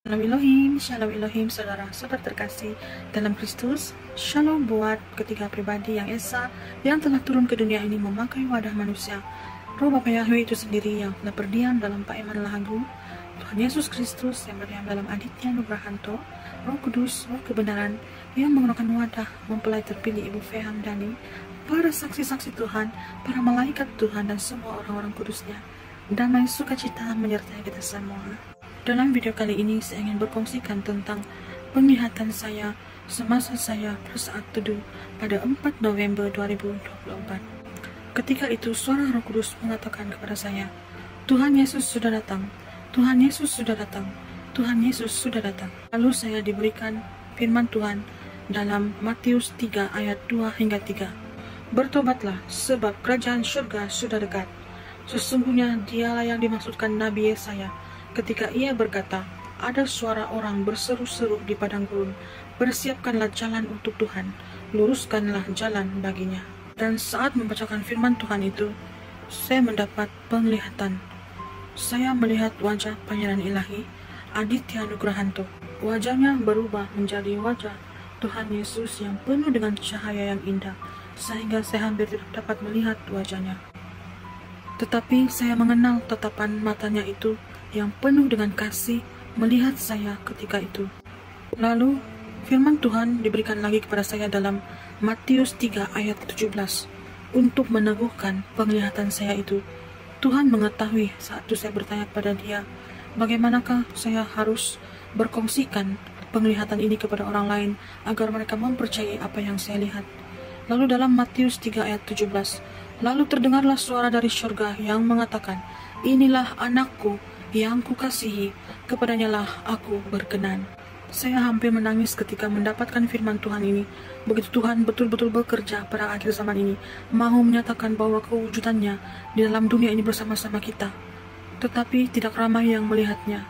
Shalom Elohim, saudara-saudara terkasih dalam Kristus. Shalom buat ketiga pribadi yang esa yang telah turun ke dunia ini memakai wadah manusia. Roh Bapa Yahweh itu sendiri yang telah berdiam dalam Pak Iman Lahagu, Tuhan Yesus Kristus yang berdiam dalam Aditya Nugrahanto, Roh Kudus, Roh Kebenaran yang menggunakan wadah mempelai terpilih Ibu Fea Hamdani, para saksi-saksi Tuhan, para malaikat Tuhan dan semua orang-orang kudusnya. Damai sukacita menyertai kita semua. Dalam video kali ini saya ingin berkongsikan tentang penglihatan saya semasa saya bersaat teduh pada 4 November 2024. Ketika itu suara Roh Kudus mengatakan kepada saya, Tuhan Yesus sudah datang, Tuhan Yesus sudah datang, Tuhan Yesus sudah datang. Lalu saya diberikan firman Tuhan dalam Matius 3 ayat 2 hingga 3. Bertobatlah sebab kerajaan surga sudah dekat. Sesungguhnya dialah yang dimaksudkan Nabi Yesaya ketika ia berkata, ada suara orang berseru-seru di padang gurun, bersiapkanlah jalan untuk Tuhan, luruskanlah jalan baginya. Dan saat membacakan firman Tuhan itu, saya mendapat penglihatan. Saya melihat wajah Pangeran Ilahi, Aditya Nugrahanto. Wajahnya berubah menjadi wajah Tuhan Yesus yang penuh dengan cahaya yang indah, sehingga saya hampir tidak dapat melihat wajahnya. Tetapi saya mengenal tatapan matanya itu yang penuh dengan kasih melihat saya ketika itu. Lalu firman Tuhan diberikan lagi kepada saya dalam Matius 3 ayat 17 untuk meneguhkan penglihatan saya itu. Tuhan mengetahui saat itu saya bertanya kepada dia, bagaimanakah saya harus berkongsikan penglihatan ini kepada orang lain agar mereka mempercayai apa yang saya lihat. Lalu dalam Matius 3 ayat 17, lalu terdengarlah suara dari surga yang mengatakan, inilah anakku yang kukasihi, kepadanya lah aku berkenan. Saya hampir menangis ketika mendapatkan firman Tuhan ini. Begitu Tuhan betul-betul bekerja pada akhir zaman ini, mau menyatakan bahwa kewujudannya di dalam dunia ini bersama-sama kita. Tetapi tidak ramai yang melihatnya.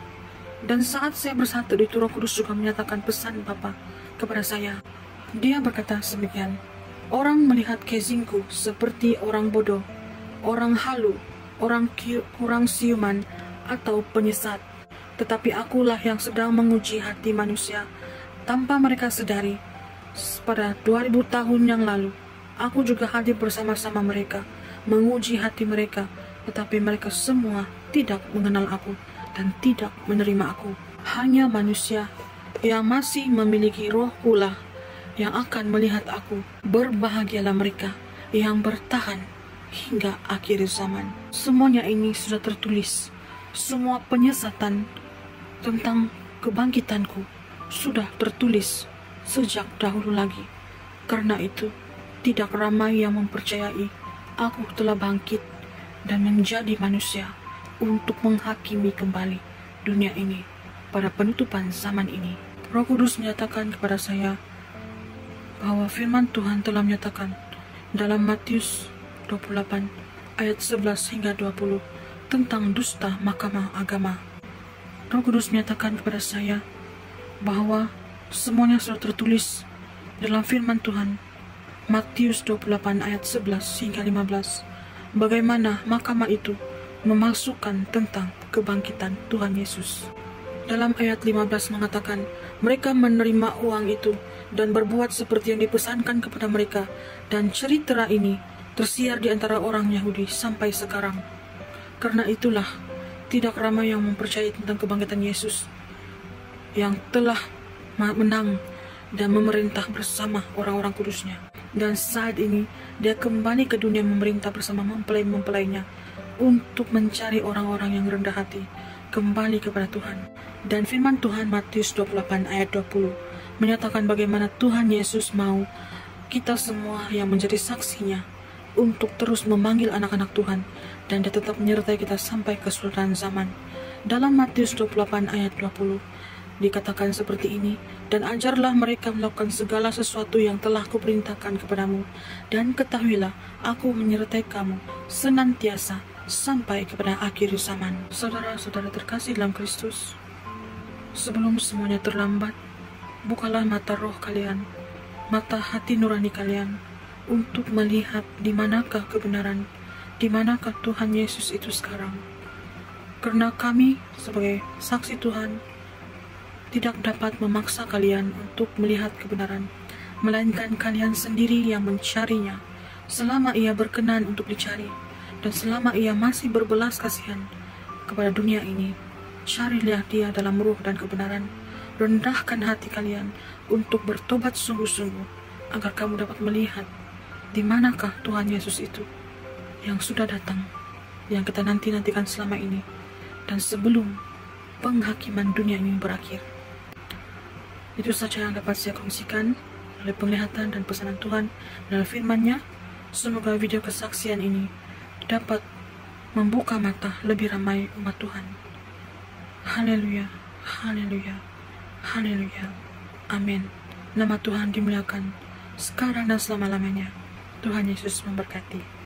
Dan saat saya bersatu itu, Roh Kudus juga menyatakan pesan Bapa kepada saya. Dia berkata semikian, orang melihat kezingku seperti orang bodoh, orang halu, orang kurang siuman, atau penyesat. Tetapi akulah yang sedang menguji hati manusia tanpa mereka sadari. Pada 2000 tahun yang lalu, aku juga hadir bersama-sama mereka, menguji hati mereka, tetapi mereka semua tidak mengenal aku dan tidak menerima aku. Hanya manusia yang masih memiliki rohku lah yang akan melihat aku. Berbahagialah mereka yang bertahan hingga akhir zaman. Semuanya ini sudah tertulis. Semua penyesatan tentang kebangkitanku sudah tertulis sejak dahulu lagi. Karena itu, tidak ramai yang mempercayai aku telah bangkit dan menjadi manusia untuk menghakimi kembali dunia ini pada penutupan zaman ini. Roh Kudus menyatakan kepada saya bahwa firman Tuhan telah menyatakan dalam Matius 28 ayat 11 hingga 20 tentang dusta mahkamah agama. Roh Kudus menyatakan kepada saya bahwa semuanya sudah tertulis dalam firman Tuhan Matius 28 ayat 11 hingga 15. Bagaimana mahkamah itu memalsukan tentang kebangkitan Tuhan Yesus. Dalam ayat 15 mengatakan, mereka menerima uang itu dan berbuat seperti yang dipesankan kepada mereka, dan cerita ini tersiar di antara orang Yahudi sampai sekarang. Karena itulah tidak ramai yang mempercayai tentang kebangkitan Yesus yang telah menang dan memerintah bersama orang-orang kudusnya. Dan saat ini dia kembali ke dunia memerintah bersama mempelai-mempelainya untuk mencari orang-orang yang rendah hati kembali kepada Tuhan. Dan firman Tuhan Matius 28 ayat 20 menyatakan bagaimana Tuhan Yesus mau kita semua yang menjadi saksinya untuk terus memanggil anak-anak Tuhan, dan dia tetap menyertai kita sampai kesudahan zaman. Dalam Matius 28 ayat 20 dikatakan seperti ini, dan ajarlah mereka melakukan segala sesuatu yang telah kuperintahkan kepadamu, dan ketahuilah aku menyertai kamu senantiasa sampai kepada akhir zaman. Saudara-saudara terkasih dalam Kristus, sebelum semuanya terlambat, bukalah mata roh kalian, mata hati nurani kalian, untuk melihat di manakah kebenaran, di manakah Tuhan Yesus itu sekarang. Karena kami sebagai saksi Tuhan tidak dapat memaksa kalian untuk melihat kebenaran, melainkan kalian sendiri yang mencarinya, selama ia berkenan untuk dicari, dan selama ia masih berbelas kasihan kepada dunia ini. Carilah dia dalam ruh dan kebenaran. Rendahkan hati kalian untuk bertobat sungguh-sungguh, agar kamu dapat melihat di manakah Tuhan Yesus itu yang sudah datang, yang kita nanti-nantikan selama ini, dan sebelum penghakiman dunia ini berakhir. Itu saja yang dapat saya kongsikan oleh penglihatan dan pesanan Tuhan dalam firman-Nya. Semoga video kesaksian ini dapat membuka mata lebih ramai umat Tuhan. Haleluya, haleluya, haleluya, amin. Nama Tuhan dimuliakan sekarang dan selama-lamanya. Tuhan Yesus memberkati.